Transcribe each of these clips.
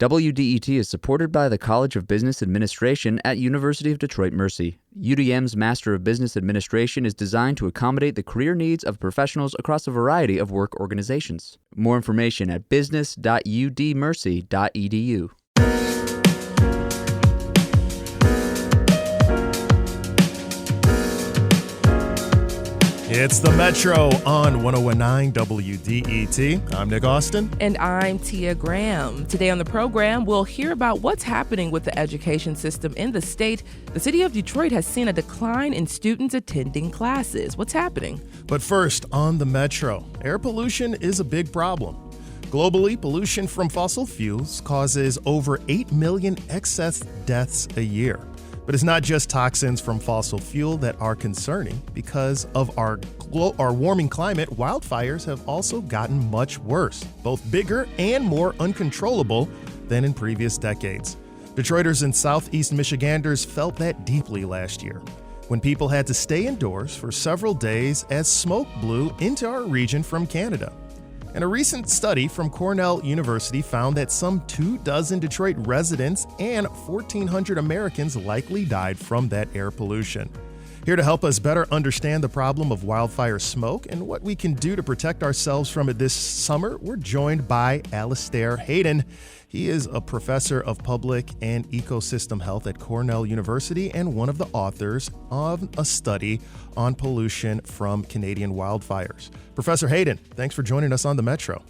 WDET is supported by the College of Business Administration at University of Detroit Mercy. UDM's Master of Business Administration is designed to accommodate the career needs of professionals across a variety of work organizations. More information at business.udmercy.edu. It's the Metro on 1019 WDET. I'm Nick Austin. And I'm Tia Graham. Today on the program, we'll hear about what's happening with the education system in the state. The city of Detroit has seen a decline in students attending classes. What's happening? But first, on the Metro, air pollution is a big problem. Globally, pollution from fossil fuels causes over 8 million excess deaths a year. But it's not just toxins from fossil fuel that are concerning. Because of our warming climate, wildfires have also gotten much worse, both bigger and more uncontrollable than in previous decades. Detroiters and Southeast Michiganders felt that deeply last year, when people had to stay indoors for several days as smoke blew into our region from Canada. And a recent study from Cornell University found that some 24 Detroit residents and 1,400 Americans likely died from that air pollution. Here to help us better understand the problem of wildfire smoke and what we can do to protect ourselves from it this summer, we're joined by Alistair Hayden. He is a professor of public and ecosystem health at Cornell University and one of the authors of a study on pollution from Canadian wildfires. Professor Hayden, thanks for joining us on the Metro.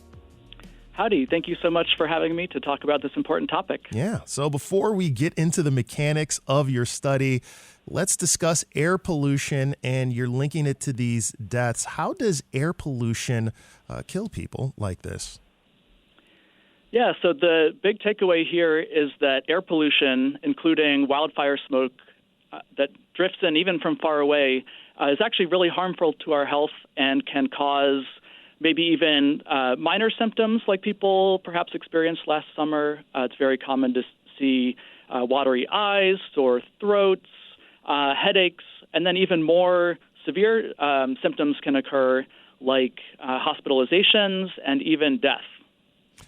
Howdy. Thank you so much for having me to talk about this important topic. Yeah. So before we get into the mechanics of your study, let's discuss air pollution, and you're linking it to these deaths. How does air pollution kill people like this? Yeah, so the big takeaway here is that air pollution, including wildfire smoke that drifts in even from far away, is actually really harmful to our health and can cause maybe even minor symptoms like people perhaps experienced last summer. It's very common to see watery eyes, sore throats, headaches, and then even more severe symptoms can occur like hospitalizations and even death.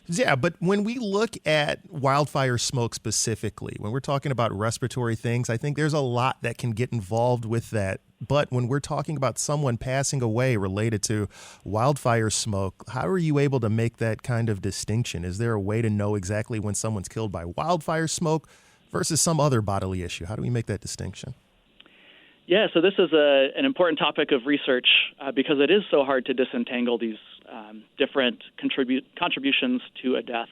Yeah, but when we look at wildfire smoke specifically, when we're talking about respiratory things, I think there's a lot that can get involved with that. But when we're talking about someone passing away related to wildfire smoke, how are you able to make that kind of distinction? Is there a way to know exactly when someone's killed by wildfire smoke versus some other bodily issue? How do we make that distinction? Yeah, so this is an important topic of research because it is so hard to disentangle these different contributions to a death.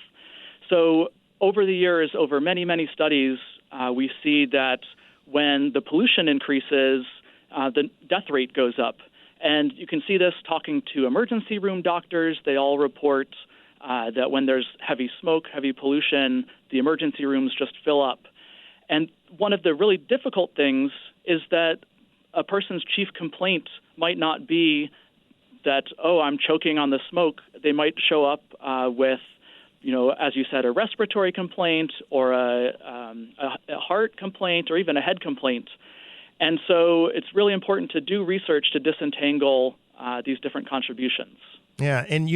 So over the years, over many, many studies, we see that when the pollution increases, the death rate goes up. And you can see this talking to emergency room doctors. They all report that when there's heavy smoke, heavy pollution, the emergency rooms just fill up. And one of the really difficult things is that a person's chief complaint might not be that, oh, I'm choking on the smoke. They might show up with, as you said, a respiratory complaint or a heart complaint or even a head complaint. And so it's really important to do research to disentangle these different contributions. Yeah, and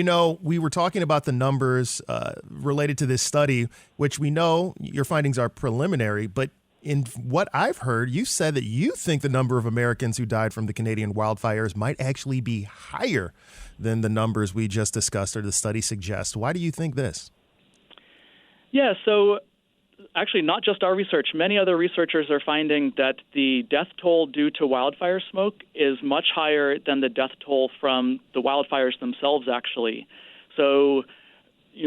we were talking about the numbers related to this study, which we know your findings are preliminary, but in what I've heard, you said that you think the number of Americans who died from the Canadian wildfires might actually be higher than the numbers we just discussed or the study suggests. Why do you think this? Yeah, so actually not just our research. Many other researchers are finding that the death toll due to wildfire smoke is much higher than the death toll from the wildfires themselves, actually. So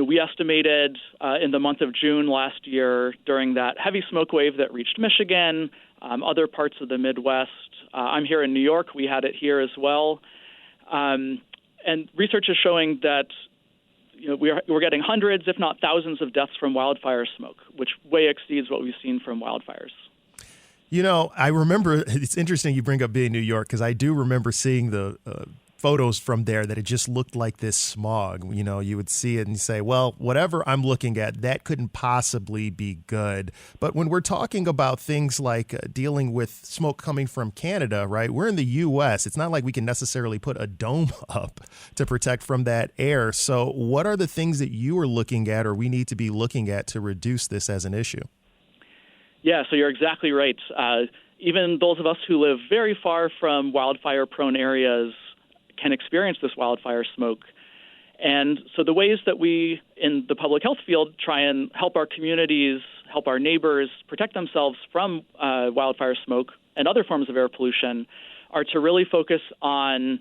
we estimated in the month of June last year during that heavy smoke wave that reached Michigan, other parts of the Midwest. I'm here in New York. We had it here as well. And research is showing that we're getting hundreds, if not thousands, of deaths from wildfire smoke, which way exceeds what we've seen from wildfires. I remember, it's interesting you bring up being in New York, because I do remember seeing the photos from there that it just looked like this smog. You know, you would see it and you say, well, whatever I'm looking at, that couldn't possibly be good. But when we're talking about things like dealing with smoke coming from Canada, right, we're in the U.S. It's not like we can necessarily put a dome up to protect from that air. So what are the things that you are looking at or we need to be looking at to reduce this as an issue? Yeah, so you're exactly right. Even those of us who live very far from wildfire-prone areas can experience this wildfire smoke. And so the ways that we, in the public health field, try and help our communities, help our neighbors protect themselves from wildfire smoke and other forms of air pollution are to really focus on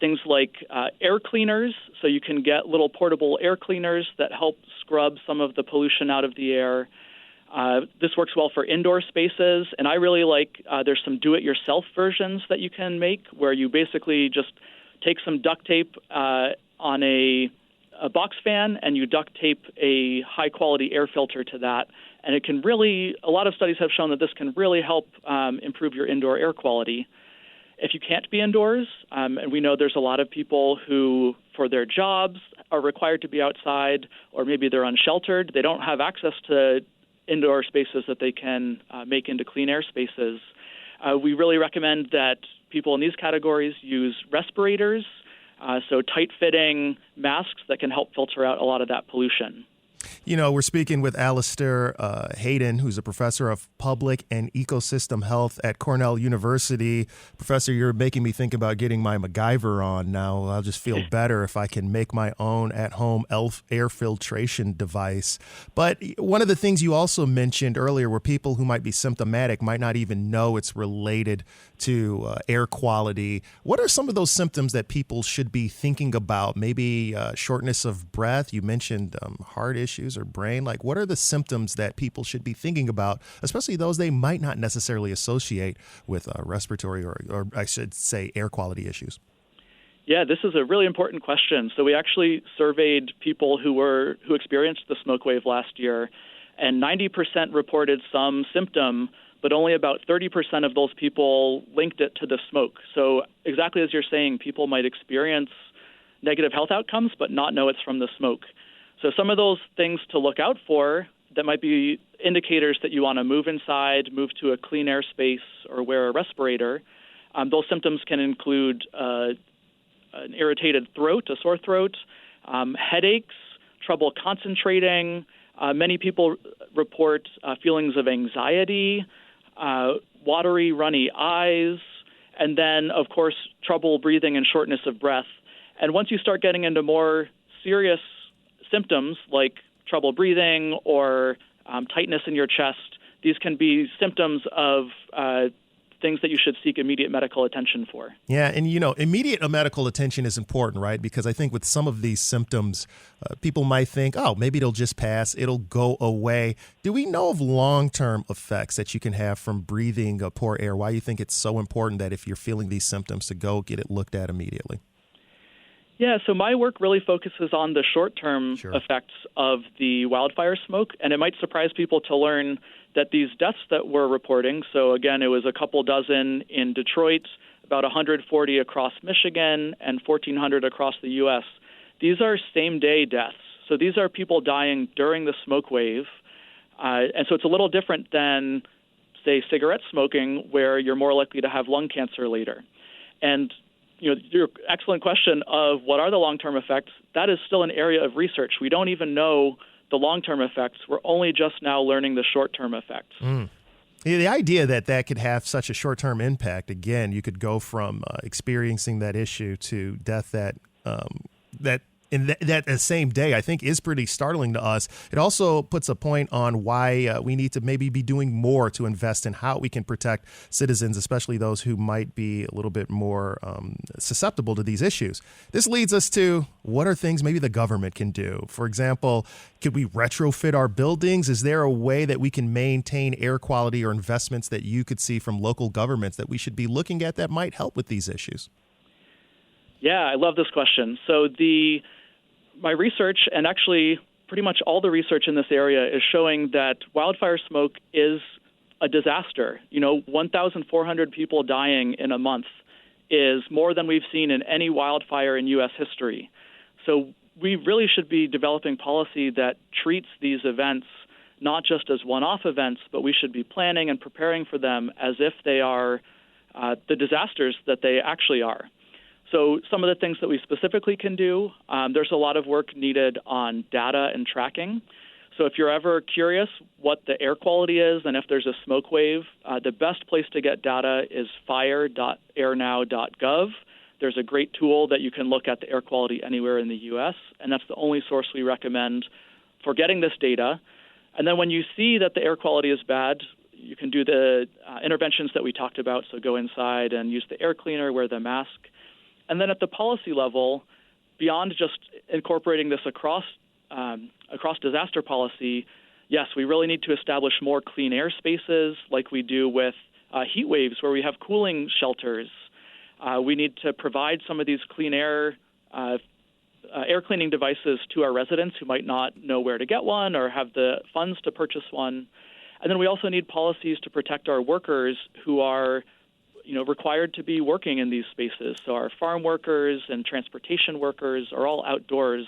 things like air cleaners. So you can get little portable air cleaners that help scrub some of the pollution out of the air. This works well for indoor spaces, and I really like there's some do-it-yourself versions that you can make where you basically just take some duct tape on a box fan and you duct tape a high-quality air filter to that, and it can really, a lot of studies have shown that this can really help improve your indoor air quality. If you can't be indoors, and we know there's a lot of people who, for their jobs, are required to be outside, or maybe they're unsheltered, they don't have access to indoor spaces that they can make into clean air spaces. We really recommend that people in these categories use respirators, so tight-fitting masks that can help filter out a lot of that pollution. You know, we're speaking with Alistair Hayden, who's a professor of public and ecosystem health at Cornell University. Professor, you're making me think about getting my MacGyver on now. I'll just feel better if I can make my own at-home air filtration device. But one of the things you also mentioned earlier were people who might be symptomatic might not even know it's related to air quality. What are some of those symptoms that people should be thinking about? Maybe shortness of breath. You mentioned heart issues or brain. Like, what are the symptoms that people should be thinking about, especially those they might not necessarily associate with respiratory or I should say air quality issues? Yeah, this is a really important question. So we actually surveyed people who experienced the smoke wave last year, and 90% reported some symptom, but only about 30% of those people linked it to the smoke. So exactly as you're saying, people might experience negative health outcomes, but not know it's from the smoke. So some of those things to look out for that might be indicators that you want to move inside, move to a clean air space, or wear a respirator. Those symptoms can include an irritated throat, a sore throat, headaches, trouble concentrating. Many people report feelings of anxiety, watery, runny eyes, and then, of course, trouble breathing and shortness of breath. And once you start getting into more serious symptoms like trouble breathing or tightness in your chest, these can be symptoms of things that you should seek immediate medical attention for. Yeah, and immediate medical attention is important, right? Because I think with some of these symptoms, people might think, oh, maybe it'll just pass, it'll go away. Do we know of long-term effects that you can have from breathing poor air? Why you think it's so important that if you're feeling these symptoms to go get it looked at immediately? Yeah, so my work really focuses on the short-term effects of the wildfire smoke, and it might surprise people to learn that these deaths that we're reporting, so again, it was a couple dozen in Detroit, about 140 across Michigan, and 1,400 across the U.S., these are same-day deaths. So these are people dying during the smoke wave, and so it's a little different than, say, cigarette smoking, where you're more likely to have lung cancer later. And your excellent question of what are the long-term effects, that is still an area of research. We don't even know the long-term effects. We're only just now learning the short-term effects. Yeah, the idea that could have such a short-term impact, again, you could go from experiencing that issue to death that same day, I think is pretty startling to us. It also puts a point on why we need to maybe be doing more to invest in how we can protect citizens, especially those who might be a little bit more susceptible to these issues. This leads us to what are things maybe the government can do? For example, could we retrofit our buildings? Is there a way that we can maintain air quality or investments that you could see from local governments that we should be looking at that might help with these issues? Yeah, I love this question. So my research, and actually pretty much all the research in this area, is showing that wildfire smoke is a disaster. 1,400 people dying in a month is more than we've seen in any wildfire in U.S. history. So we really should be developing policy that treats these events not just as one-off events, but we should be planning and preparing for them as if they are the disasters that they actually are. So some of the things that we specifically can do, there's a lot of work needed on data and tracking. So if you're ever curious what the air quality is and if there's a smoke wave, the best place to get data is fire.airnow.gov. There's a great tool that you can look at the air quality anywhere in the U.S., and that's the only source we recommend for getting this data. And then when you see that the air quality is bad, you can do the interventions that we talked about, so go inside and use the air cleaner, wear the mask. And then at the policy level, beyond just incorporating this across disaster policy, yes, we really need to establish more clean air spaces like we do with heat waves where we have cooling shelters. We need to provide some of these clean air cleaning devices to our residents who might not know where to get one or have the funds to purchase one. And then we also need policies to protect our workers who are required to be working in these spaces. So our farm workers and transportation workers are all outdoors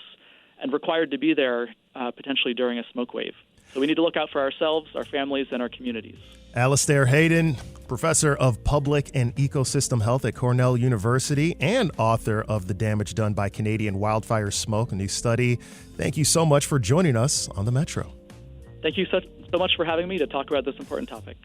and required to be there potentially during a smoke wave. So we need to look out for ourselves, our families, and our communities. Alistair Hayden, professor of public and ecosystem health at Cornell University and author of The Damage Done by Canadian Wildfire Smoke, a new study. Thank you so much for joining us on the Metro. Thank you so much for having me to talk about this important topic.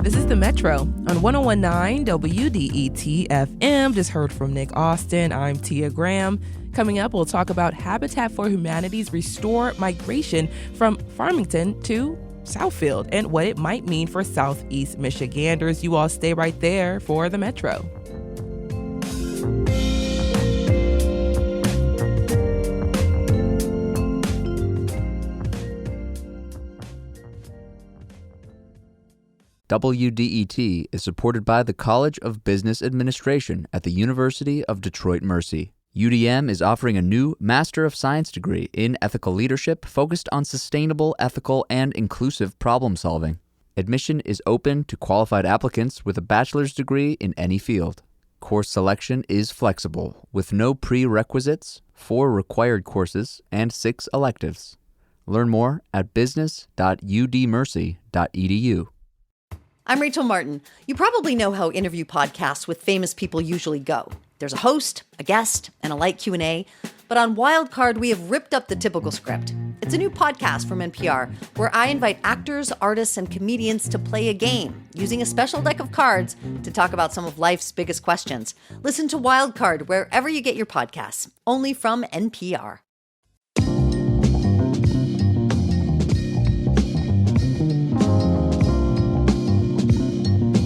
This is the Metro on 1019 WDET FM. Just heard from Nick Austin. I'm Tia Graham. Coming up, we'll talk about Habitat for Humanity's Restore migration from Farmington to Southfield and what it might mean for Southeast Michiganders. You all stay right there for the Metro. WDET is supported by the College of Business Administration at the University of Detroit Mercy. UDM is offering a new Master of Science degree in ethical leadership focused on sustainable, ethical, and inclusive problem solving. Admission is open to qualified applicants with a bachelor's degree in any field. Course selection is flexible, with no prerequisites, 4 required courses, and 6 electives. Learn more at business.udmercy.edu. I'm Rachel Martin. You probably know how interview podcasts with famous people usually go. There's a host, a guest, and a light Q&A. But on Wildcard, we have ripped up the typical script. It's a new podcast from NPR where I invite actors, artists, and comedians to play a game using a special deck of cards to talk about some of life's biggest questions. Listen to Wildcard wherever you get your podcasts, only from NPR.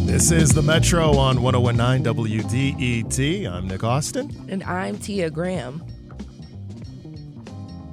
This is the Metro on 1019 WDET. I'm Nick Austin. And I'm Tia Graham.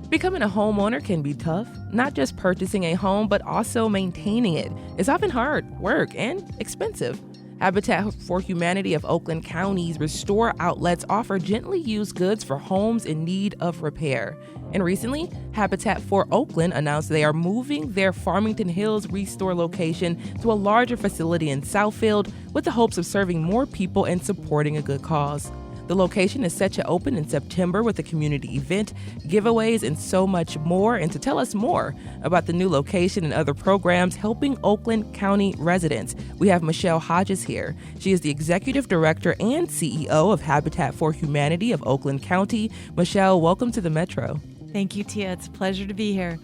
Becoming a homeowner can be tough. Not just purchasing a home, but also maintaining it. It's often hard work and expensive. Habitat for Humanity of Oakland County's Restore outlets offer gently used goods for homes in need of repair. And recently, Habitat for Oakland announced they are moving their Farmington Hills Restore location to a larger facility in Southfield with the hopes of serving more people and supporting a good cause. The location is set to open in September with a community event, giveaways, and so much more. And to tell us more about the new location and other programs helping Oakland County residents, we have Michele Hodges here. She is the Executive Director and CEO of Habitat for Humanity of Oakland County. Michele, welcome to the Metro. Thank you, Tia. It's a pleasure to be here.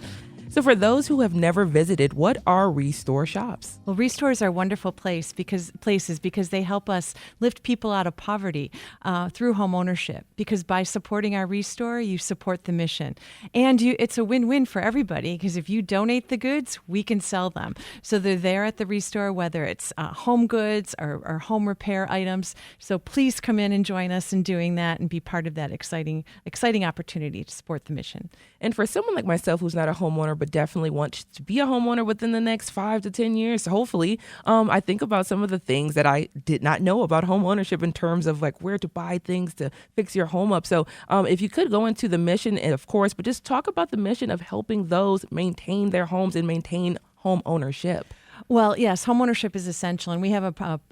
So for those who have never visited, what are Restore shops? Well, Restores are wonderful places because they help us lift people out of poverty through home ownership. Because by supporting our Restore, you support the mission. And it's a win-win for everybody because if you donate the goods, we can sell them. So they're there at the Restore, whether it's home goods or home repair items. So please come in and join us in doing that and be part of that exciting opportunity to support the mission. And for someone like myself who's not a homeowner homeowner, but definitely want to be a homeowner within the next 5 to 10 years, hopefully, I think about some of the things that I did not know about home ownership in terms of like where to buy things to fix your home up. So if you could go into the mission, and of course, but just talk about the mission of helping those maintain their homes and maintain home ownership. Well, yes, homeownership is essential, and we have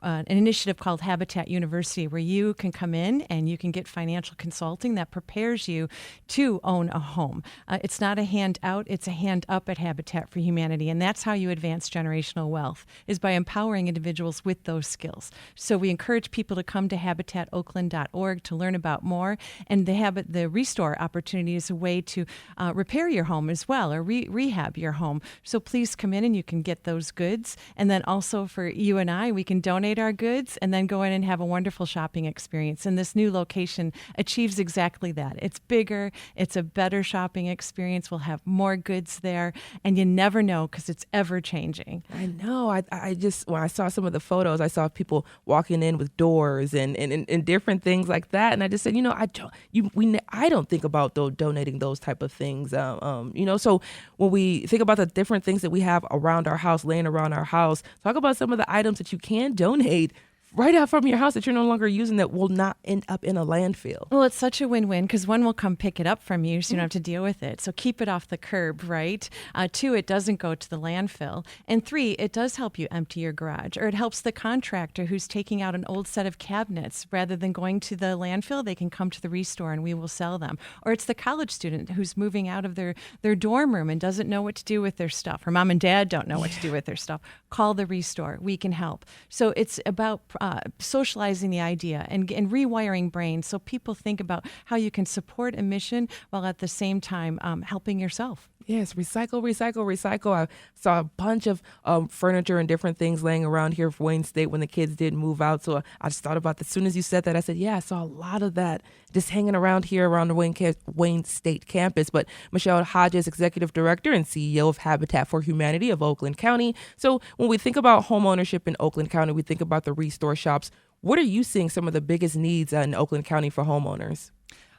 an initiative called Habitat University where you can come in and you can get financial consulting that prepares you to own a home. It's not a handout, it's a hand up at Habitat for Humanity, and that's how you advance generational wealth, is by empowering individuals with those skills. So we encourage people to come to habitatoakland.org to learn about more, and the Restore opportunity is a way to repair your home as well, or rehab your home. So please come in and you can get those goods. And then also for you and I, we can donate our goods and then go in and have a wonderful shopping experience. And this new location achieves exactly that. It's bigger. It's a better shopping experience. We'll have more goods there. And you never know because it's ever changing. I know. I just, when I saw some of the photos, I saw people walking in with doors and different things like that. And I just said, I don't think about donating those type of things. So when we think about the different things that we have around our house, laying around our house, talk about some of the items that you can donate right out from your house that you're no longer using that will not end up in a landfill. Well, it's such a win-win because one will come pick it up from you so you don't have to deal with it. So keep it off the curb, right? 2, it doesn't go to the landfill. And 3, it does help you empty your garage, or it helps the contractor who's taking out an old set of cabinets. Rather than going to the landfill, they can come to the Restore and we will sell them. Or it's the college student who's moving out of their dorm room and doesn't know what to do with their stuff, or mom and dad don't know what to do with their stuff. Call the Restore. We can help. So it's about socializing the idea and rewiring brains so people think about how you can support a mission while at the same time helping yourself. Yes, recycle. I saw a bunch of furniture and different things laying around here for Wayne State when the kids did move out. So I just thought about as soon as you said that, I said, yeah, I saw a lot of that just hanging around here around the Wayne State campus. But Michele Hodges, Executive Director and CEO of Habitat for Humanity of Oakland County. So when we think about home ownership in Oakland County, we think about the Restore shops. What are you seeing some of the biggest needs in Oakland County for homeowners?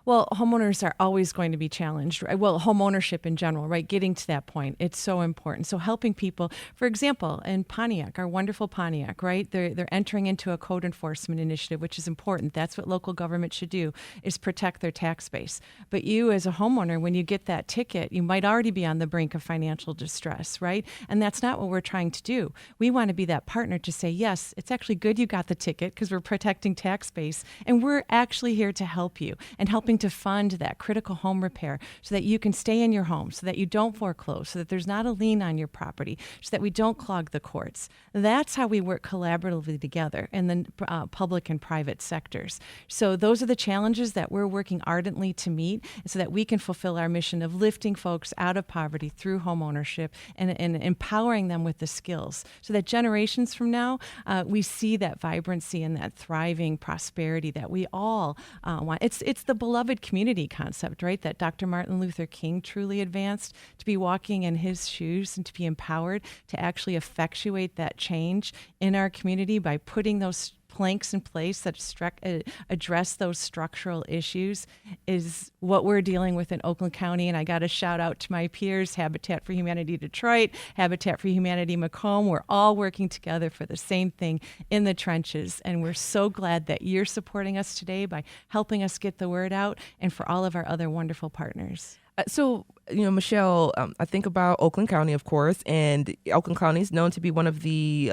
Well, homeowners are always going to be challenged. Right? Well, home ownership in general, right? Getting to that point, it's so important. So helping people, for example, in Pontiac, our wonderful Pontiac, right? They're entering into a code enforcement initiative, which is important. That's what local government should do, is protect their tax base. But you as a homeowner, when you get that ticket, you might already be on the brink of financial distress, right? And that's not what we're trying to do. We want to be that partner to say, yes, it's actually good you got the ticket because we're protecting tax base, and we're actually here to help you and helping to fund that critical home repair so that you can stay in your home, so that you don't foreclose, so that there's not a lien on your property, so that we don't clog the courts. That's how we work collaboratively together in the public and private sectors. So those are the challenges that we're working ardently to meet so that we can fulfill our mission of lifting folks out of poverty through home ownership and empowering them with the skills so that generations from now, we see that vibrancy and that thriving prosperity that we all want. It's the beloved community concept, right, that Dr. Martin Luther King truly advanced, to be walking in his shoes and to be empowered to actually effectuate that change in our community by putting those planks in place that address those structural issues is what we're dealing with in Oakland County. And I got to shout out to my peers, Habitat for Humanity Detroit, Habitat for Humanity Macomb. We're all working together for the same thing in the trenches. And we're so glad that you're supporting us today by helping us get the word out, and for all of our other wonderful partners. So, Michele, I think about Oakland County, of course, and Oakland County is known to be one of the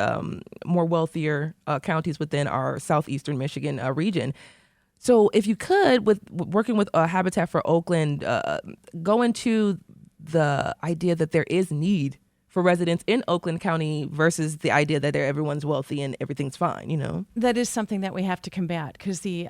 more wealthier counties within our southeastern Michigan region. So if you could, with working with Habitat for Oakland, go into the idea that there is need for residents in Oakland County versus the idea that everyone's wealthy and everything's fine, That is something that we have to combat because the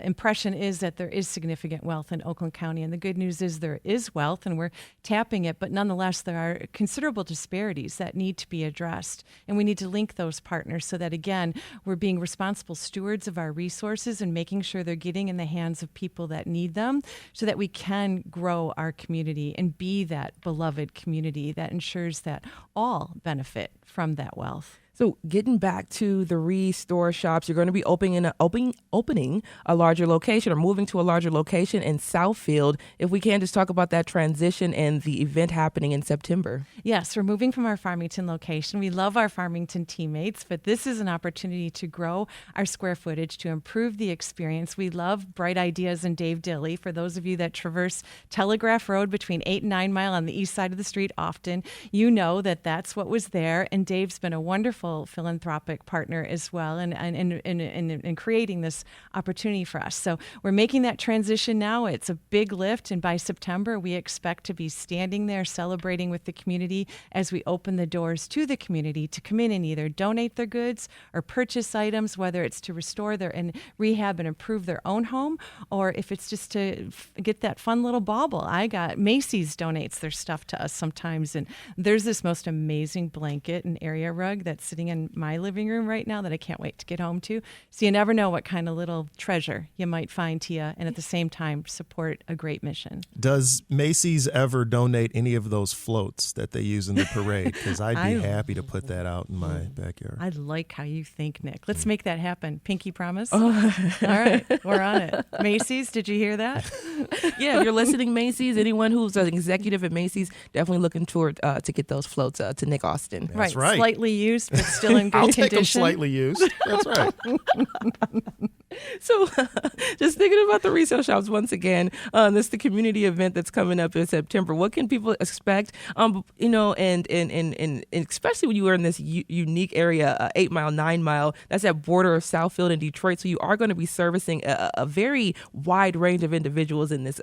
impression is that there is significant wealth in Oakland County. And the good news is there is wealth and we're tapping it. But nonetheless, there are considerable disparities that need to be addressed. And we need to link those partners so that, again, we're being responsible stewards of our resources and making sure they're getting in the hands of people that need them so that we can grow our community and be that beloved community that ensures that all benefit from that wealth. So getting back to the Restore shops, you're going to be opening a larger location or moving to a larger location in Southfield. If we can just talk about that transition and the event happening in September. Yes, we're moving from our Farmington location. We love our Farmington teammates, but this is an opportunity to grow our square footage, to improve the experience. We love Bright Ideas and Dave Dilly. For those of you that traverse Telegraph Road between 8 and 9 Mile on the east side of the street often, you know that that's what was there. And Dave's been a wonderful philanthropic partner as well in creating this opportunity for us. So we're making that transition now. It's a big lift, and by September we expect to be standing there celebrating with the community as we open the doors to the community to come in and either donate their goods or purchase items, whether it's to restore their and rehab and improve their own home, or if it's just to get that fun little bauble. Macy's donates their stuff to us sometimes, and there's this most amazing blanket and area rug that's sitting in my living room right now that I can't wait to get home to. So you never know what kind of little treasure you might find, Tia, and at the same time support a great mission. Does Macy's ever donate any of those floats that they use in the parade? Because I'd be happy to put that out in my backyard. I like how you think, Nick. Let's make that happen. Pinky promise? All right, we're on it. Macy's, did you hear that? Yeah, if you're listening, Macy's, anyone who's an executive at Macy's, definitely looking toward to get those floats to Nick Austin. That's right. Slightly used, but still in good I'll condition. take them slightly used. That's right. So just thinking about the resale shops once again, this is the community event that's coming up in September. What can people expect? And especially when you are in this unique area, 8 Mile, 9 Mile, that's that border of Southfield and Detroit. So you are going to be servicing a very wide range of individuals in this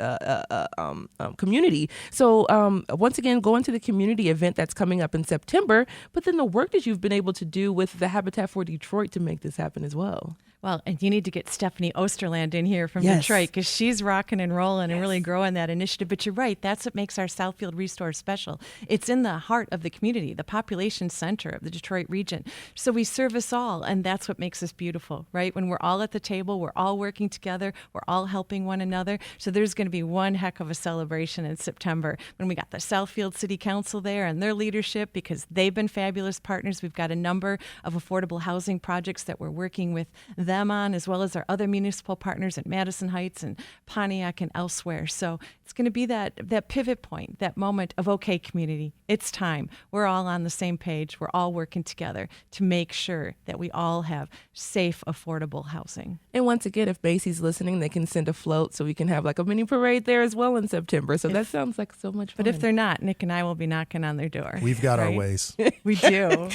community. So once again, going to the community event that's coming up in September, but then the work that you've been able to do with the Habitat for Detroit to make this happen as well. Well, and you need to get Stephanie Osterland in here from Yes. Detroit, because she's rocking and rolling and really growing that initiative. But you're right, that's what makes our Southfield Restore special. It's in the heart of the community, the population center of the Detroit region. So we service all, and that's what makes us beautiful, right? When we're all at the table, we're all working together, we're all helping one another. So there's going to be one heck of a celebration in September when we got the Southfield City Council there and their leadership, because they've been fabulous partners. We've got a number of affordable housing projects that we're working with them on, as well as our other municipal partners in Madison Heights and Pontiac and elsewhere. So it's going to be that pivot point, that moment of, okay, community, it's time. We're all on the same page. We're all working together to make sure that we all have safe, affordable housing. And once again, if Macy's listening, they can send a float so we can have like a mini parade there as well in September. So that sounds like so much fun. But if they're not, Nick and I will be knocking on their door. We've got our right? ways. We do.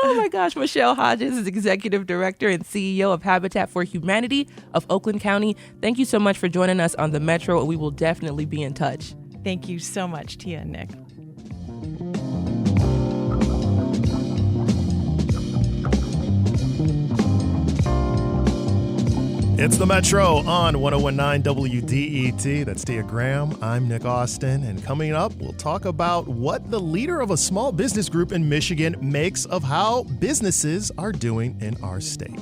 Oh my gosh, Michele Hodges is Executive Director and CEO of Habitat for Humanity of Oakland County. Thank you so much for joining us on the Metro, and we will definitely be in touch. Thank you so much, Tia and Nick. It's the Metro on 1019 WDET. That's Tia Graham. I'm Nick Austin. And coming up, we'll talk about what the leader of a small business group in Michigan makes of how businesses are doing in our state.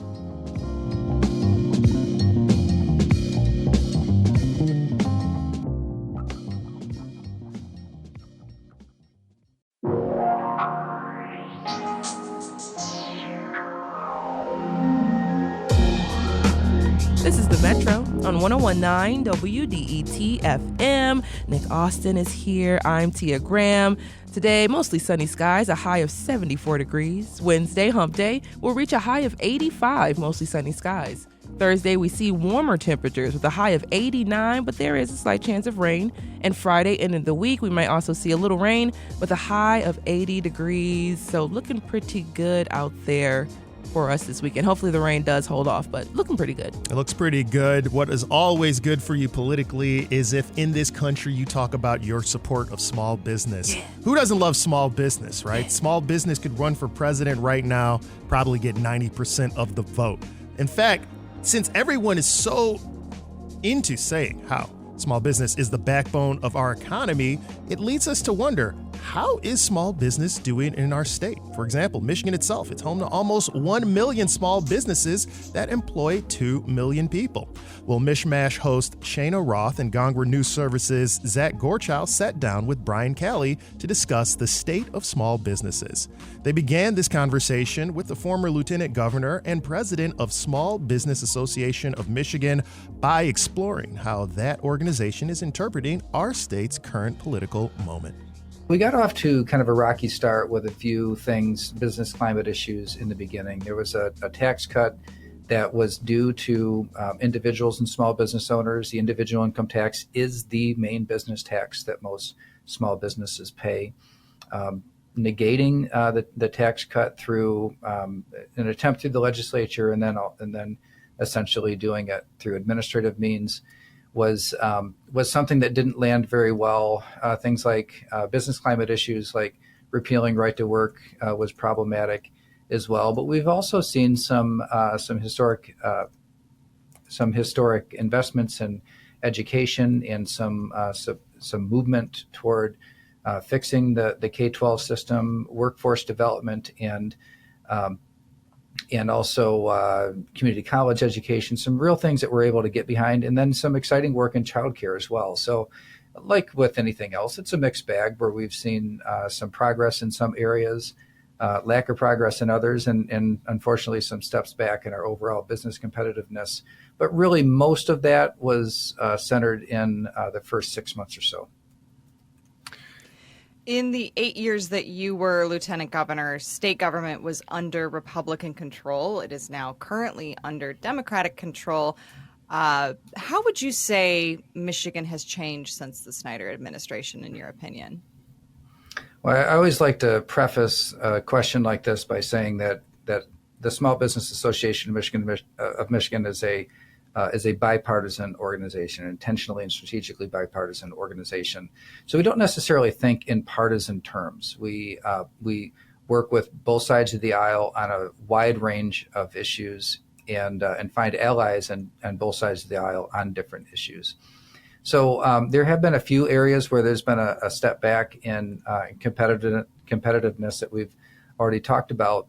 This is the Metro on 1019 WDET FM. Nick Austin is here. I'm Tia Graham. Today, mostly sunny skies, a high of 74 degrees. Wednesday, hump day, will reach a high of 85, mostly sunny skies. Thursday, we see warmer temperatures with a high of 89, but there is a slight chance of rain. And Friday, end of the week, we might also see a little rain with a high of 80 degrees. So looking pretty good out there for us this weekend. Hopefully the rain does hold off, but looking pretty good. It looks pretty good. What is always good for you politically is if in this country you talk about your support of small business. Yeah. Who doesn't love small business, right? Yeah. Small business could run for president right now, probably get 90% of the vote. In fact, since everyone is so into saying how small business is the backbone of our economy, it leads us to wonder, how is small business doing in our state? For example, Michigan itself, it's home to almost 1 million small businesses that employ 2 million people. Well, Mishmash host Shayna Roth and Gongwer News Services' Zach Gorchow sat down with Brian Kelly to discuss the state of small businesses. They began this conversation with the former Lieutenant Governor and President of Small Business Association of Michigan by exploring how that organization is interpreting our state's current political moment. We got off to kind of a rocky start with a few things, business climate issues in the beginning. There was a tax cut that was due to individuals and small business owners. The individual income tax is the main business tax that most small businesses pay. Negating the tax cut through an attempt through the legislature and then essentially doing it through administrative means was something that didn't land very well. Things like business climate issues like repealing right to work was problematic as well. But we've also seen some historic investments in education and some movement toward fixing the K-12 system, workforce development, and also community college education, some real things that we're able to get behind, and then some exciting work in childcare as well. So like with anything else, it's a mixed bag where we've seen some progress in some areas, lack of progress in others, and unfortunately some steps back in our overall business competitiveness. But really most of that was centered in the first 6 months or so. In the 8 years that you were lieutenant governor, state government was under Republican control. It is now currently under Democratic control. How would you say Michigan has changed since the Snyder administration, in your opinion? Well, I always like to preface a question like this by saying that the Small Business Association of Michigan is a bipartisan organization, intentionally and strategically bipartisan organization. So we don't necessarily think in partisan terms. We work with both sides of the aisle on a wide range of issues and find allies on both sides of the aisle on different issues. So there have been a few areas where there's been a step back in competitiveness that we've already talked about.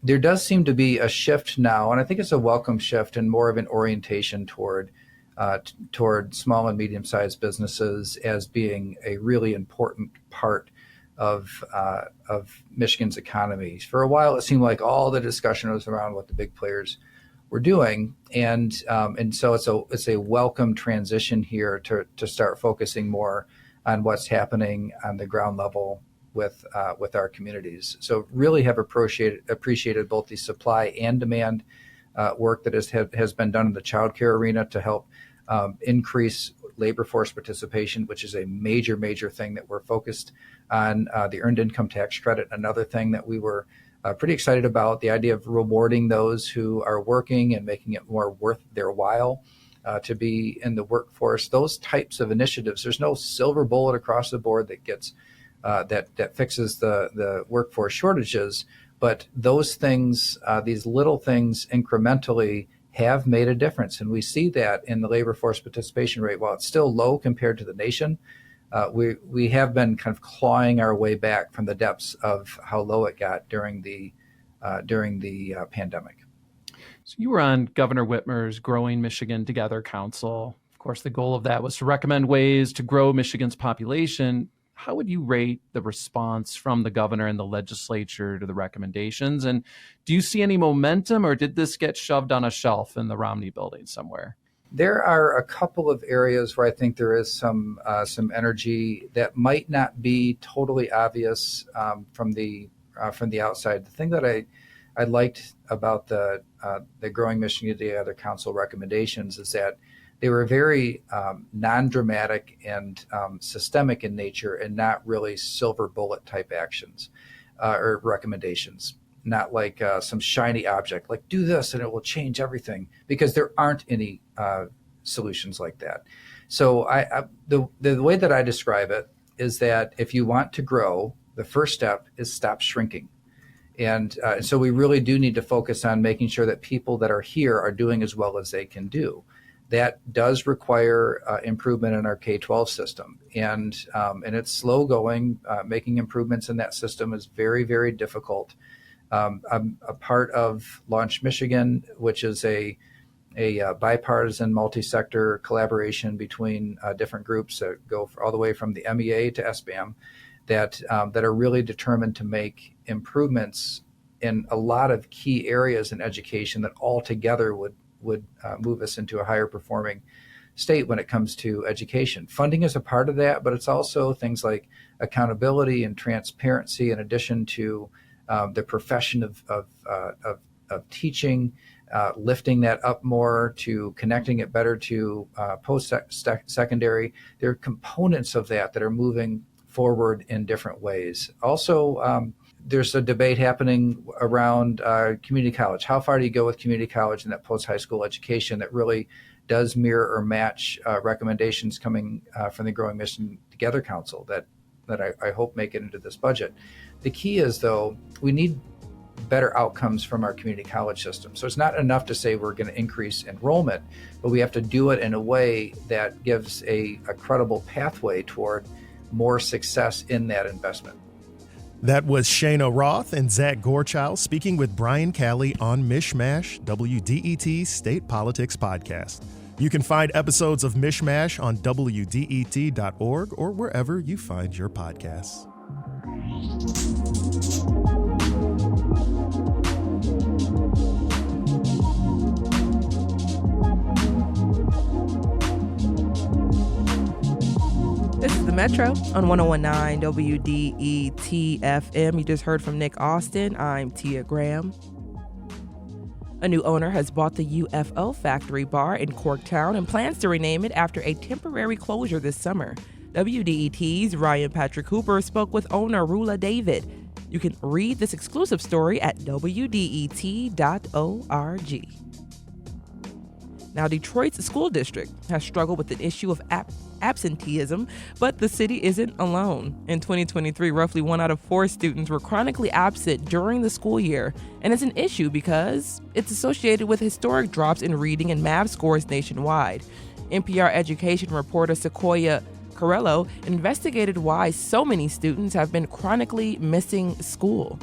There does seem to be a shift now, and I think it's a welcome shift and more of an orientation toward small and medium-sized businesses as being a really important part of Michigan's economy. For a while, it seemed like all the discussion was around what the big players were doing, and so it's a welcome transition here to start focusing more on what's happening on the ground level with our communities. So really have appreciated both the supply and demand work that has been done in the childcare arena to help increase labor force participation, which is a major thing that we're focused on. The earned income tax credit, another thing that we were pretty excited about, the idea of rewarding those who are working and making it more worth their while to be in the workforce. Those types of initiatives, there's no silver bullet across the board that gets that fixes the workforce shortages, but those things, these little things incrementally have made a difference. And we see that in the labor force participation rate. While it's still low compared to the nation, we have been kind of clawing our way back from the depths of how low it got during the pandemic. So you were on Governor Whitmer's Growing Michigan Together Council. Of course, the goal of that was to recommend ways to grow Michigan's population. How would you rate the response from the governor and the legislature to the recommendations? And do you see any momentum, or did this get shoved on a shelf in the Romney building somewhere? There are a couple of areas where I think there is some energy that might not be totally obvious from the outside. The thing that I liked about the Growing Michigan Together Council recommendations is that they were very non-dramatic and systemic in nature, and not really silver bullet type actions or recommendations. Not like some shiny object, like do this and it will change everything, because there aren't any solutions like that. So the way that I describe it is that if you want to grow, the first step is stop shrinking. And so we really do need to focus on making sure that people that are here are doing as well as they can do. that does require improvement in our K-12 system. And it's slow going. Making improvements in that system is very, very difficult. I'm a part of Launch Michigan, which is a bipartisan multi-sector collaboration between different groups that go all the way from the MEA to SBAM that are really determined to make improvements in a lot of key areas in education that all together would move us into a higher performing state when it comes to education. Funding is a part of that, but it's also things like accountability and transparency in addition to the profession of teaching, lifting that up more, to connecting it better to post-secondary. There are components of that are moving forward in different ways. Also, there's a debate happening around community college. How far do you go with community college and that post-high school education that really does mirror or match recommendations coming from the Growing Michigan Together Council that I hope make it into this budget. The key is, though, we need better outcomes from our community college system. So it's not enough to say we're going to increase enrollment, but we have to do it in a way that gives a credible pathway toward more success in that investment. That was Shana Roth and Zach Gorchow speaking with Brian Calley on Mishmash, WDET's State Politics Podcast. You can find episodes of Mishmash on WDET.org or wherever you find your podcasts. This is the Metro on 101.9 WDET FM. You just heard from Nick Austin. I'm Tia Graham. A new owner has bought the UFO Factory Bar in Corktown and plans to rename it after a temporary closure this summer. WDET's Ryan Patrick Hooper spoke with owner Rula David. You can read this exclusive story at WDET.org. Now, Detroit's school district has struggled with the issue of absenteeism, but the city isn't alone. In 2023, roughly 1 out of 4 students were chronically absent during the school year, and it's an issue because it's associated with historic drops in reading and math scores nationwide. NPR education reporter Sequoia Carello investigated why so many students have been chronically missing school.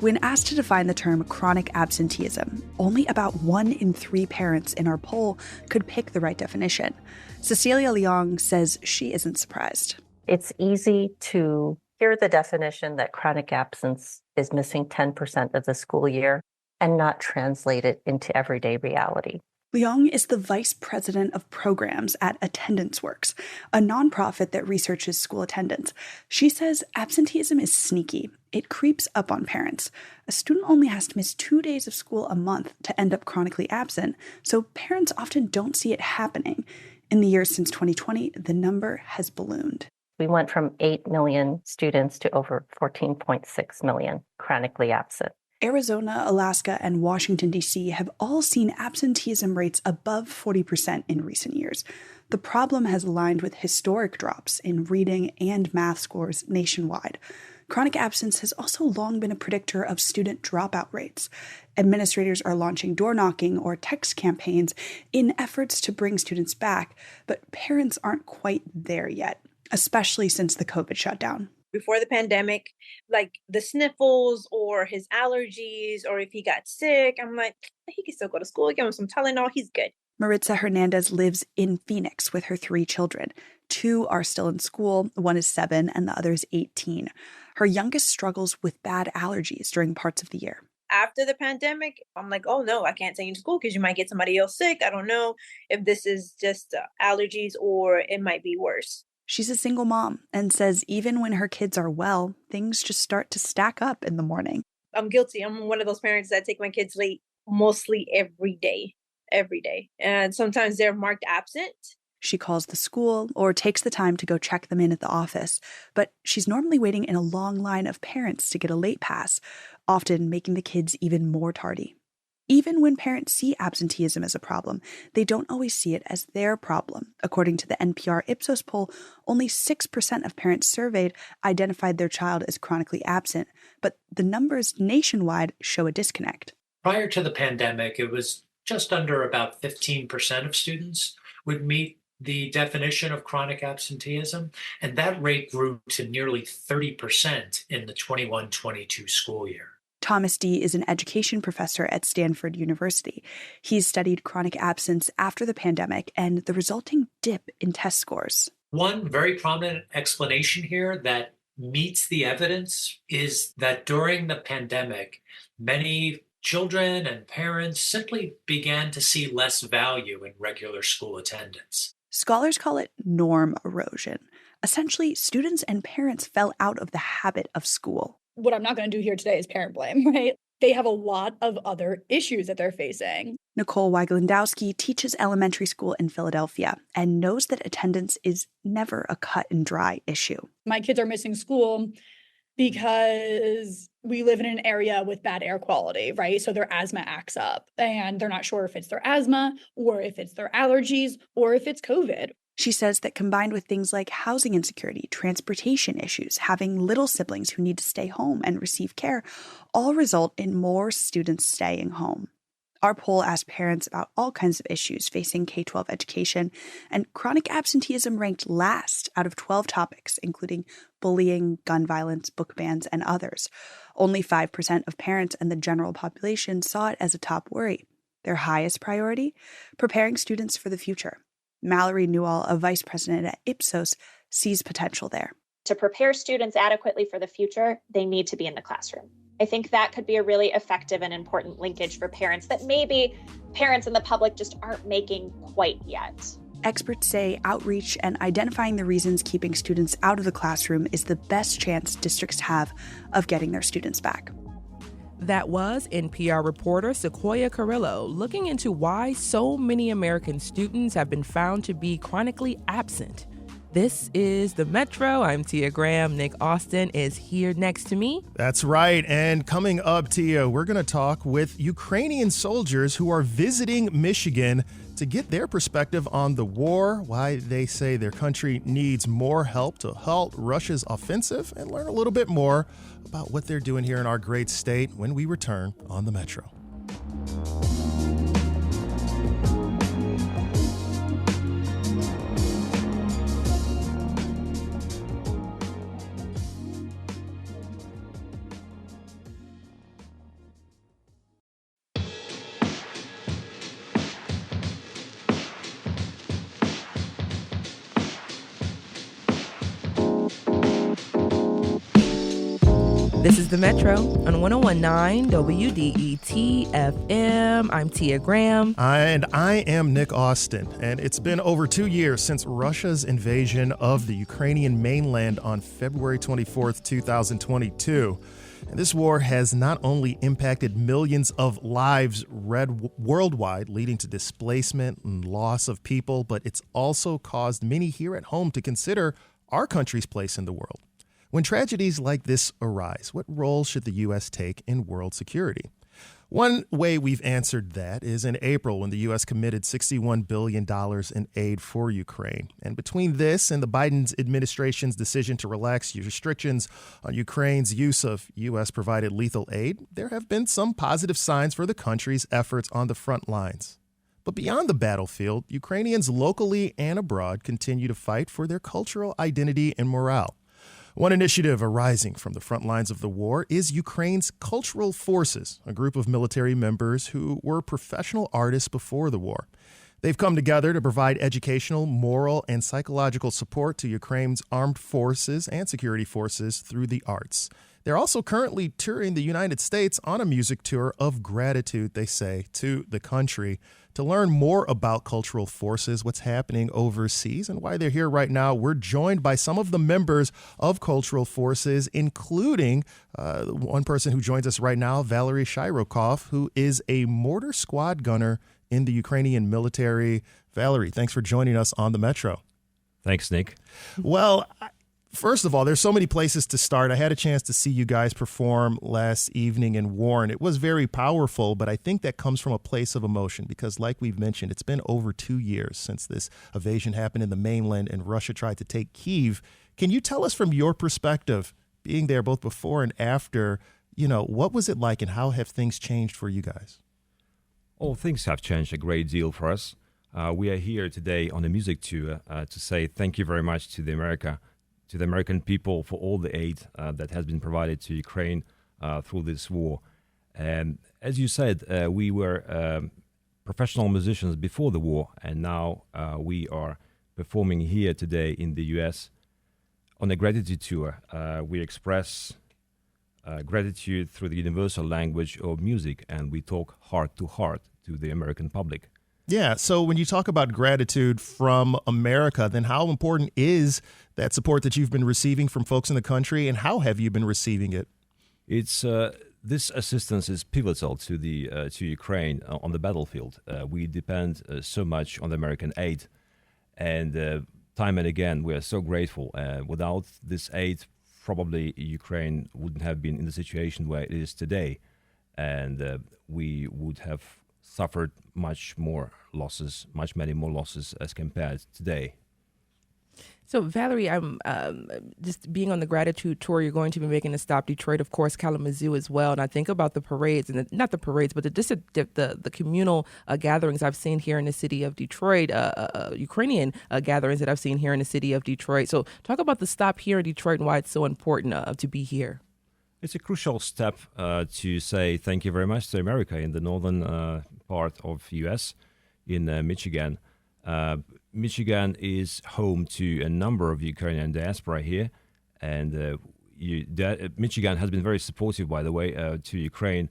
When asked to define the term chronic absenteeism, only about 1 in 3 parents in our poll could pick the right definition. Cecilia Leong says she isn't surprised. It's easy to hear the definition that chronic absence is missing 10% of the school year and not translate it into everyday reality. Leong is the vice president of programs at Attendance Works, a nonprofit that researches school attendance. She says absenteeism is sneaky. It creeps up on parents. A student only has to miss 2 days of school a month to end up chronically absent, so parents often don't see it happening. In the years since 2020, the number has ballooned. We went from 8 million students to over 14.6 million chronically absent. Arizona, Alaska, and Washington, D.C. have all seen absenteeism rates above 40% in recent years. The problem has aligned with historic drops in reading and math scores nationwide. Chronic absence has also long been a predictor of student dropout rates. Administrators are launching door-knocking or text campaigns in efforts to bring students back, but parents aren't quite there yet, especially since the COVID shutdown. Before the pandemic, like the sniffles or his allergies, or if he got sick, I'm like, he can still go to school, give him some Tylenol, he's good. Maritza Hernandez lives in Phoenix with her 3 children. 2 are still in school, 1 is 7 and the other is 18. Her youngest struggles with bad allergies during parts of the year. After the pandemic, I'm like, oh no, I can't send you to school because you might get somebody else sick. I don't know if this is just allergies or it might be worse. She's a single mom and says even when her kids are well, things just start to stack up in the morning. I'm guilty. I'm one of those parents that take my kids late mostly every day. And sometimes they're marked absent. She calls the school or takes the time to go check them in at the office. But she's normally waiting in a long line of parents to get a late pass, often making the kids even more tardy. Even when parents see absenteeism as a problem, they don't always see it as their problem. According to the NPR Ipsos poll, only 6% of parents surveyed identified their child as chronically absent, but the numbers nationwide show a disconnect. Prior to the pandemic, it was just under about 15% of students would meet the definition of chronic absenteeism, and that rate grew to nearly 30% in the 21-22 school year. Thomas Dee is an education professor at Stanford University. He's studied chronic absence after the pandemic and the resulting dip in test scores. One very prominent explanation here that meets the evidence is that during the pandemic, many children and parents simply began to see less value in regular school attendance. Scholars call it norm erosion. Essentially, students and parents fell out of the habit of school. What I'm not going to do here today is parent blame, right? They have a lot of other issues that they're facing. Nicole Weiglandowski teaches elementary school in Philadelphia and knows that attendance is never a cut and dry issue. My kids are missing school because we live in an area with bad air quality, right? So their asthma acts up and they're not sure if it's their asthma or if it's their allergies or if it's COVID. She says that combined with things like housing insecurity, transportation issues, having little siblings who need to stay home and receive care, all result in more students staying home. Our poll asked parents about all kinds of issues facing K-12 education, and chronic absenteeism ranked last out of 12 topics, including bullying, gun violence, book bans, and others. Only 5% of parents and the general population saw it as a top worry. Their highest priority? Preparing students for the future. Mallory Newell, a vice president at Ipsos, sees potential there. To prepare students adequately for the future, they need to be in the classroom. I think that could be a really effective and important linkage for parents that maybe parents and the public just aren't making quite yet. Experts say outreach and identifying the reasons keeping students out of the classroom is the best chance districts have of getting their students back. That was NPR reporter Sequoia Carrillo looking into why so many American students have been found to be chronically absent. This is The Metro. I'm Tia Graham. Nick Austin is here next to me. That's right. And coming up, Tia, we're going to talk with Ukrainian soldiers who are visiting Michigan to get their perspective on the war, why they say their country needs more help to halt Russia's offensive, and learn a little bit more about what they're doing here in our great state when we return on The Metro. This is The Metro on 1019 WDET FM. I'm Tia Graham. And I am Nick Austin. And it's been over 2 years since Russia's invasion of the Ukrainian mainland on February 24th, 2022. And this war has not only impacted millions of lives worldwide, leading to displacement and loss of people, but it's also caused many here at home to consider our country's place in the world. When tragedies like this arise, what role should the U.S. take in world security? One way we've answered that is in April when the U.S. committed $61 billion in aid for Ukraine. And between this and the Biden administration's decision to relax restrictions on Ukraine's use of U.S.-provided lethal aid, there have been some positive signs for the country's efforts on the front lines. But beyond the battlefield, Ukrainians locally and abroad continue to fight for their cultural identity and morale. One initiative arising from the front lines of the war is Ukraine's Cultural Forces, a group of military members who were professional artists before the war. They've come together to provide educational, moral, and psychological support to Ukraine's armed forces and security forces through the arts. They're also currently touring the United States on a music tour of gratitude, they say, to the country. To learn more about Cultural Forces, what's happening overseas, and why they're here right now, we're joined by some of the members of Cultural Forces, including one person who joins us right now, Valery Shyrokov, who is a mortar squad gunner in the Ukrainian military. Valery, thanks for joining us on the Metro. Thanks, Nick. Well, first of all, there's so many places to start. I had a chance to see you guys perform last evening in Warren. It was very powerful, but I think that comes from a place of emotion because, like we've mentioned, it's been over 2 years since this invasion happened in the mainland and Russia tried to take Kyiv. Can you tell us from your perspective, being there both before and after, what was it like and how have things changed for you guys? Oh, things have changed a great deal for us. We are here today on a music tour to say thank you very much to the American people for all the aid that has been provided to Ukraine through this war. And as you said, we were professional musicians before the war, and now we are performing here today in the U.S. on a gratitude tour. We express gratitude through the universal language of music, and we talk heart to heart to the American public. Yeah, so when you talk about gratitude from America, then how important is that support that you've been receiving from folks in the country, and how have you been receiving it? It's this assistance is pivotal to to Ukraine on the battlefield. We depend so much on the American aid, and time and again we are so grateful. Without this aid, probably Ukraine wouldn't have been in the situation where it is today, and we would have suffered much many more losses as compared to today. So, Valery, I'm just being on the gratitude tour. You're going to be making a stop Detroit, of course, Kalamazoo as well. And I think about the parades, and not the parades, but the communal gatherings I've seen here in the city of Detroit, Ukrainian gatherings that I've seen here in the city of Detroit. So, talk about the stop here in Detroit and why it's so important to be here. It's a crucial step to say thank you very much to America in the northern part of U.S. in Michigan. Michigan is home to a number of Ukrainian diaspora here, and Michigan has been very supportive, by the way, to Ukraine.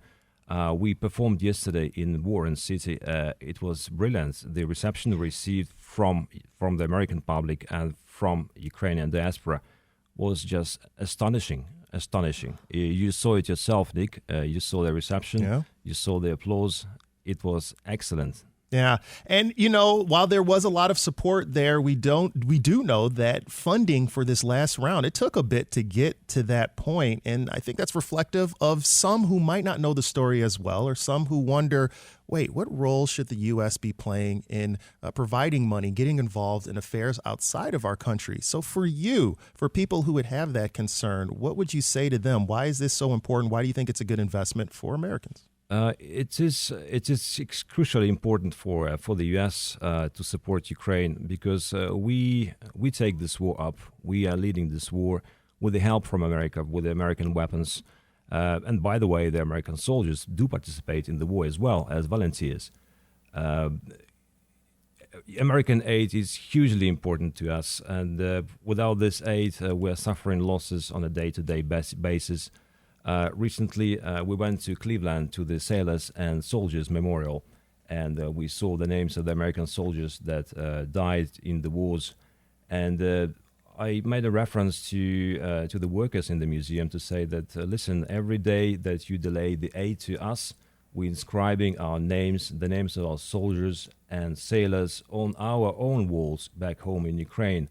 We performed yesterday in Warren City. It was brilliant. The reception received from the American public and from Ukrainian diaspora was just astonishing. You saw it yourself, Nick. You saw the reception. Yeah. You saw the applause. It was excellent. Yeah. And, while there was a lot of support there, we do know that funding for this last round, it took a bit to get to that point. And I think that's reflective of some who might not know the story as well, or some who wonder, wait, what role should the U.S. be playing in providing money, getting involved in affairs outside of our country? So for people who would have that concern, what would you say to them? Why is this so important? Why do you think it's a good investment for Americans? It is crucially important for the U.S. To support Ukraine because we take this war up. We are leading this war with the help from America, with the American weapons. And by the way, the American soldiers do participate in the war as well as volunteers. American aid is hugely important to us, and without this aid, we are suffering losses on a day-to-day basis. Recently, we went to Cleveland to the Sailors and Soldiers Memorial, and we saw the names of the American soldiers that died in the wars. And I made a reference to the workers in the museum to say that, listen, every day that you delay the aid to us, we're inscribing our names, the names of our soldiers and sailors on our own walls back home in Ukraine.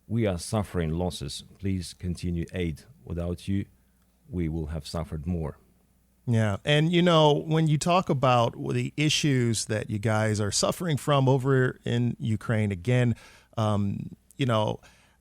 We are suffering losses. Please continue aid. Without you, we will have suffered more. Yeah. And, when you talk about the issues that you guys are suffering from over in Ukraine, again,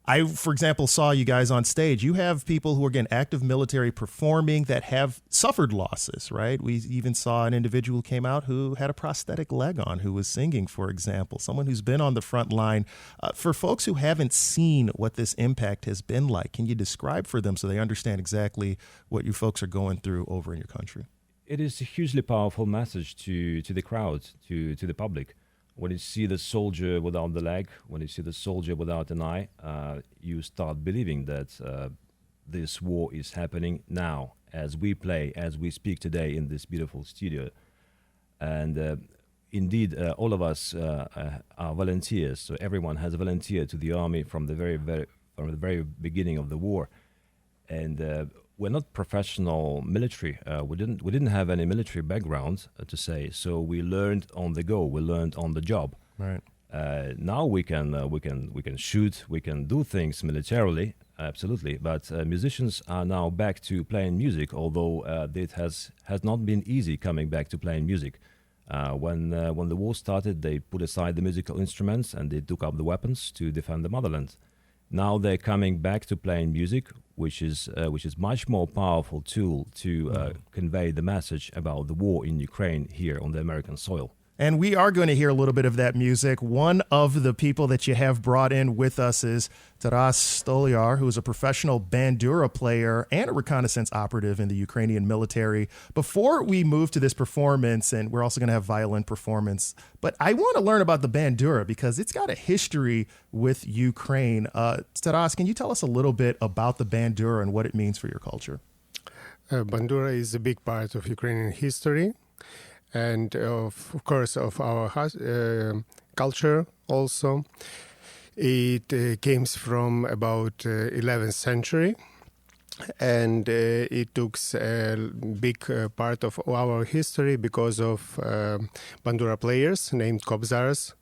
I, for example, saw you guys on stage. You have people who are, again, active military performing that have suffered losses, right? We even saw an individual who came out who had a prosthetic leg on, who was singing, for example, someone who's been on the front line. For folks who haven't seen what this impact has been like, can you describe for them so they understand exactly what you folks are going through over in your country? It is a hugely powerful message to the crowd, to the public. When you see the soldier without the leg, when you see the soldier without an eye, you start believing that this war is happening now, as we speak today in this beautiful studio. And indeed, all of us are volunteers. So everyone has volunteered to the army from the very beginning of the war. And we're not professional military. We didn't have any military background to say. So we learned on the go. We learned on the job. Right. Now we can shoot. We can do things militarily, absolutely. But musicians are now back to playing music. Although it has not been easy coming back to playing music. When the war started, they put aside the musical instruments and they took up the weapons to defend the motherland. Now they're coming back to playing music, which is much more powerful tool to convey the message about the war in Ukraine here on the American soil. And we are going to hear a little bit of that music. One of the people that you have brought in with us is Taras Stoliar, who is a professional bandura player and a reconnaissance operative in the Ukrainian military. Before we move to this performance, and we're also going to have violin performance, but I want to learn about the bandura because it's got a history with Ukraine. Taras, can you tell us a little bit about the bandura and what it means for your culture? Bandura is a big part of Ukrainian history. And of course of our culture also. It came from about 11th century, and it took a big part of our history because of bandura players named Kobzars.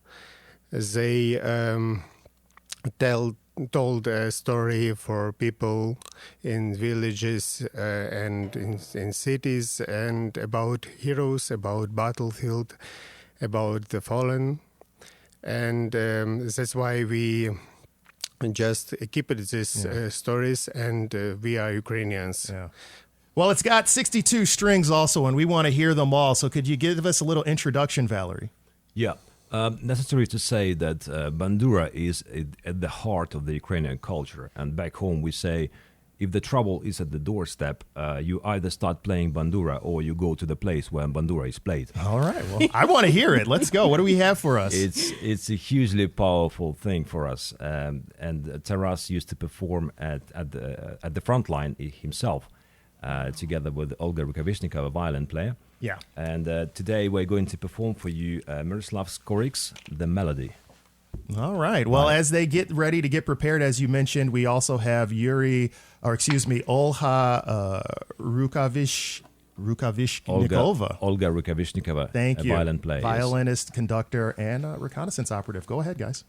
They told a story for people in villages and in cities, and about heroes, about battlefield, about the fallen. And that's why we just keep it these stories, and we are Ukrainians. Yeah. Well, it's got 62 strings also, and we want to hear them all. So could you give us a little introduction, Valery? Yeah. Necessary to say that bandura is at the heart of the Ukrainian culture. And back home we say, if the trouble is at the doorstep, you either start playing bandura or you go to the place where bandura is played. All right. Well, I want to hear it. Let's go. What do we have for us? It's a hugely powerful thing for us. And Taras used to perform at the front line himself, together with Olha Rukavishnikova, a violin player. Yeah. And today we're going to perform for you Miroslav Skorik's The Melody. All right. Well, as they get ready to get prepared, as you mentioned, we also have Olha Rukavishnikova. Olga Rukavishnikova. Thank you. A violin player. Violinist, conductor, and reconnaissance operative. Go ahead, guys.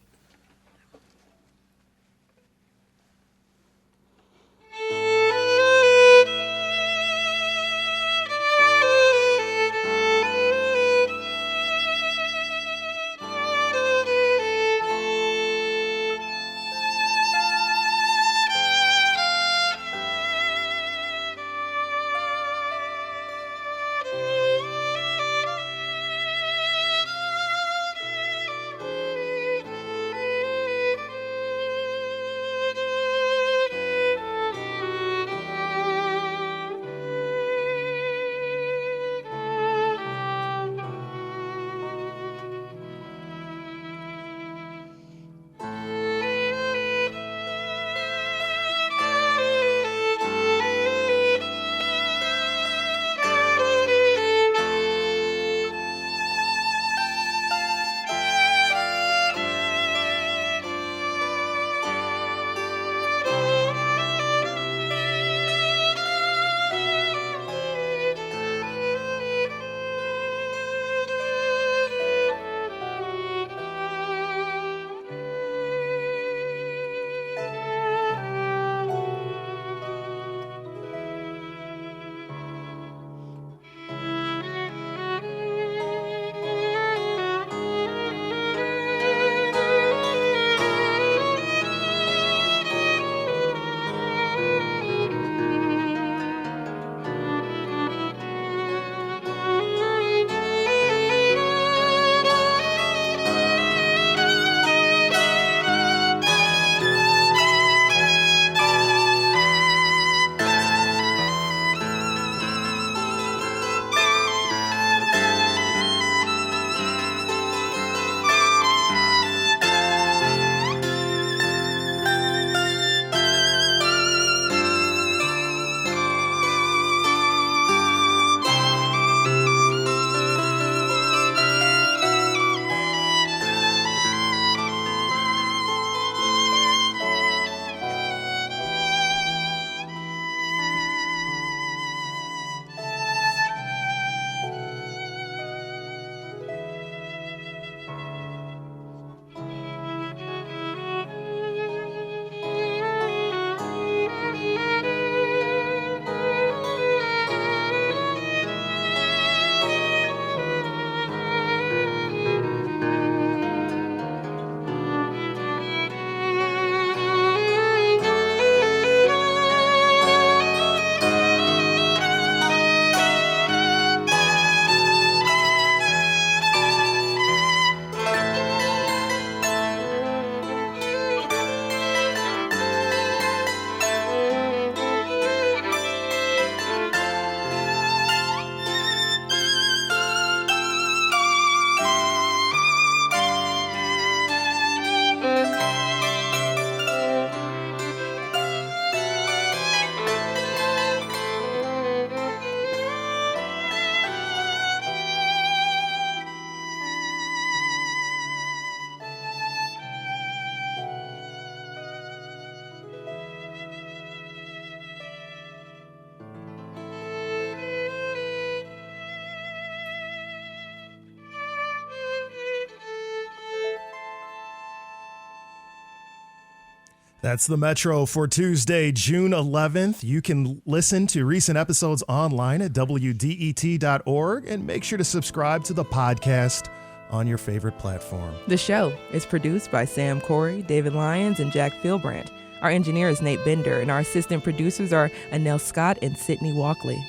That's the Metro for Tuesday, June 11th. You can listen to recent episodes online at WDET.org and make sure to subscribe to the podcast on your favorite platform. The show is produced by Sam Corey, David Lyons, and Jack Philbrandt. Our engineer is Nate Bender, and our assistant producers are Anel Scott and Sydney Walkley.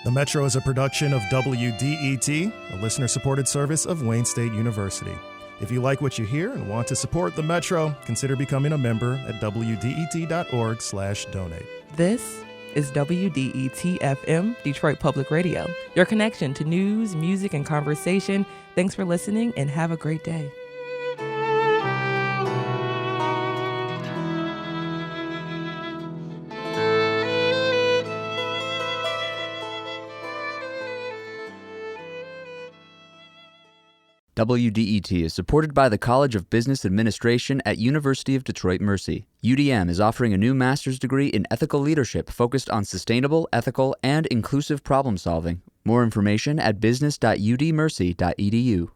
The Metro is a production of WDET, a listener-supported service of Wayne State University. If you like what you hear and want to support the Metro, consider becoming a member at WDET.org/donate. This is WDET-FM, Detroit Public Radio, your connection to news, music, and conversation. Thanks for listening, and have a great day. WDET is supported by the College of Business Administration at University of Detroit Mercy. UDM is offering a new master's degree in ethical leadership focused on sustainable, ethical, and inclusive problem solving. More information at business.udmercy.edu.